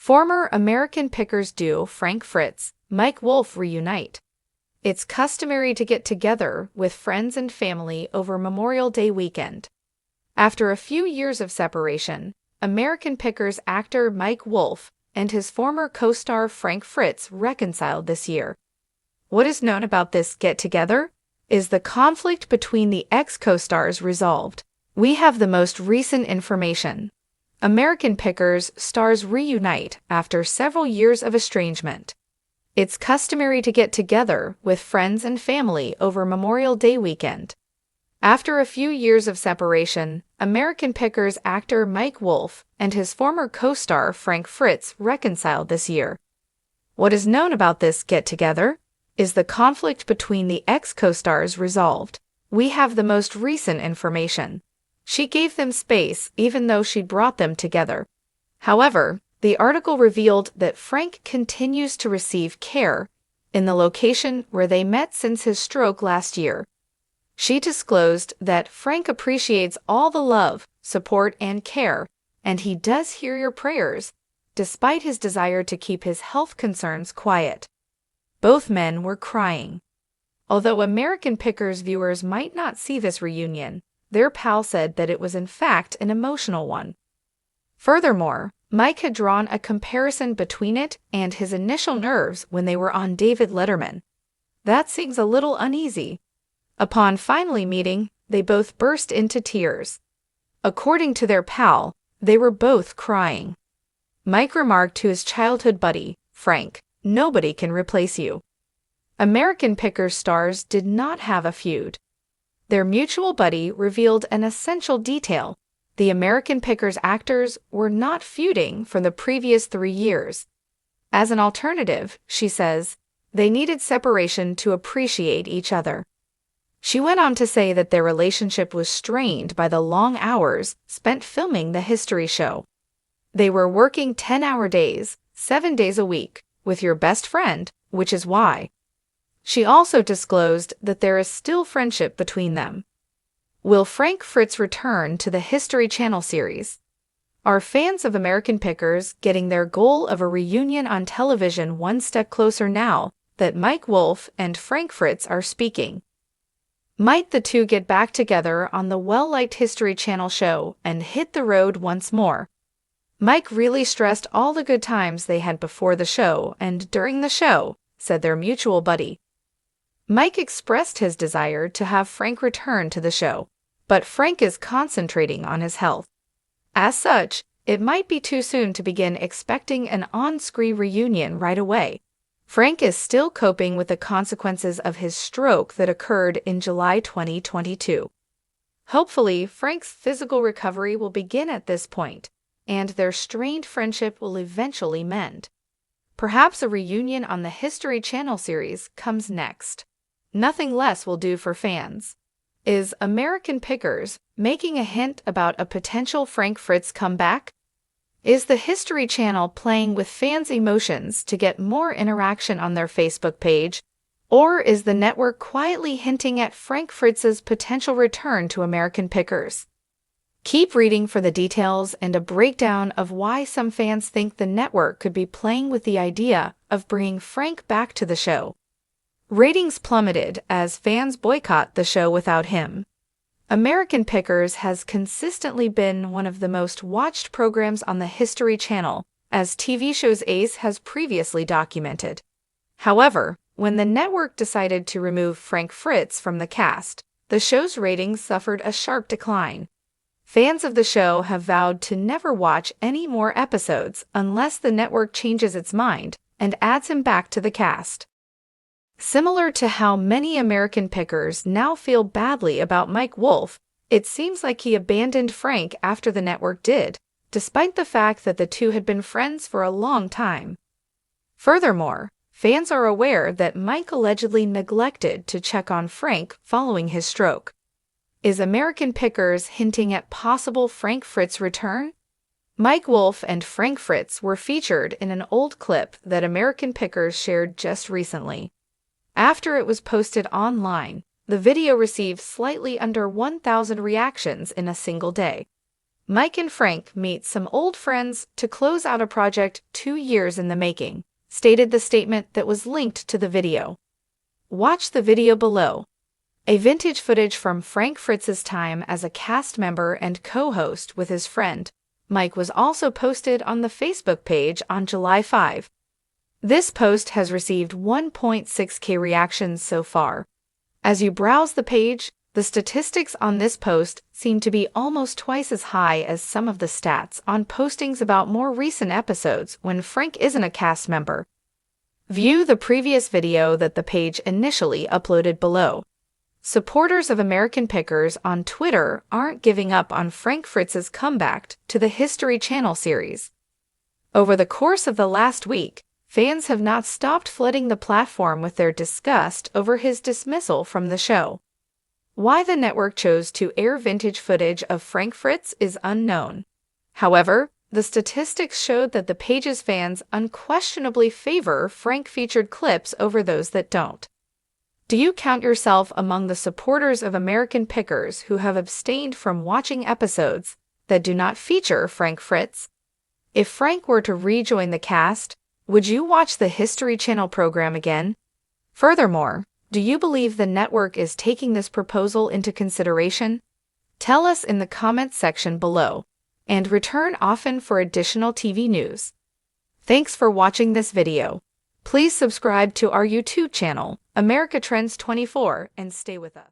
Former American Pickers duo Fritz, Wolfe reunite. It's customary to get together with friends and family over Memorial Day weekend. After a few years of separation, American Pickers actor Wolfe and his former co-star Fritz reconciled this year. What is known about this get-together? Is the conflict between the ex-co-stars resolved? We have the most recent information. American Pickers stars reunite after several years of estrangement. It's customary to get together with friends and family over Memorial Day weekend. After a few years of separation, American Pickers actor Wolfe and his former co-star Fritz reconciled this year. What is known about this get-together? Is the conflict between the ex-co-stars resolved? We have the most recent information. She gave them space even though she'd brought them together. However, the article revealed that Frank continues to receive care in the location where they met since his stroke last year. She disclosed that Frank appreciates all the love, support, and care, and he does hear your prayers, despite his desire to keep his health concerns quiet. Both men were crying. Although American Pickers viewers might not see this reunion, their pal said that it was in fact an emotional one. Furthermore, Mike had drawn a comparison between it and his initial nerves when they were on David Letterman. That seems a little uneasy. Upon finally meeting, they both burst into tears. According to their pal, they were both crying. Mike remarked to his childhood buddy, Frank, "Nobody can replace you." American Pickers stars did not have a feud. Their mutual buddy revealed an essential detail. The American Pickers actors were not feuding for the previous 3 years. As an alternative, she says, they needed separation to appreciate each other. She went on to say that their relationship was strained by the long hours spent filming the history show. They were working 10-hour days, 7 days a week, with your best friend, which is why. She also disclosed that there is still friendship between them. Will Fritz return to the History Channel series? Are fans of American Pickers getting their goal of a reunion on television one step closer now that Wolfe and Fritz are speaking? Might the two get back together on the well-liked History Channel show and hit the road once more? Mike really stressed all the good times they had before the show and during the show, said their mutual buddy. Mike expressed his desire to have Frank return to the show, but Frank is concentrating on his health. As such, it might be too soon to begin expecting an on-screen reunion right away. Frank is still coping with the consequences of his stroke that occurred in July 2022. Hopefully, Frank's physical recovery will begin at this point, and their strained friendship will eventually mend. Perhaps a reunion on the History Channel series comes next. Nothing less will do for fans. Is American Pickers making a hint about a potential Fritz comeback? Is the History Channel playing with fans' emotions to get more interaction on their Facebook page? Or is the network quietly hinting at Fritz's potential return to American Pickers? Keep reading for the details and a breakdown of why some fans think the network could be playing with the idea of bringing Frank back to the show. Ratings plummeted as fans boycott the show without him. American Pickers has consistently been one of the most watched programs on the History Channel, as TV show's Ace has previously documented. However, when the network decided to remove Fritz from the cast, the show's ratings suffered a sharp decline. Fans of the show have vowed to never watch any more episodes unless the network changes its mind and adds him back to the cast. Similar to how many American Pickers now feel badly about Wolfe, it seems like he abandoned Frank after the network did, despite the fact that the two had been friends for a long time. Furthermore, fans are aware that Mike allegedly neglected to check on Frank following his stroke. Is American Pickers hinting at possible Fritz return? Wolfe and Fritz were featured in an old clip that American Pickers shared just recently. After it was posted online, the video received slightly under 1,000 reactions in a single day. Mike and Frank meet some old friends to close out a project 2 years in the making, stated the statement that was linked to the video. Watch the video below. A vintage footage from Frank Fritz's time as a cast member and co-host with his friend Mike was also posted on the Facebook page on July 5. This post has received 1.6K reactions so far. As you browse the page, the statistics on this post seem to be almost twice as high as some of the stats on postings about more recent episodes when Frank isn't a cast member. View the previous video that the page initially uploaded below. Supporters of American Pickers on Twitter aren't giving up on Frank Fritz's comeback to the History Channel series. Over the course of the last week, fans have not stopped flooding the platform with their disgust over his dismissal from the show. Why the network chose to air vintage footage of Frank Fritz is unknown. However, the statistics showed that the page's fans unquestionably favor Frank-featured clips over those that don't. Do you count yourself among the supporters of American Pickers who have abstained from watching episodes that do not feature Frank Fritz? If Frank were to rejoin the cast, would you watch the History Channel program again? Furthermore, do you believe the network is taking this proposal into consideration? Tell us in the comments section below, and return often for additional TV news. Thanks for watching this video. Please subscribe to our YouTube channel, America Trends 24, and stay with us.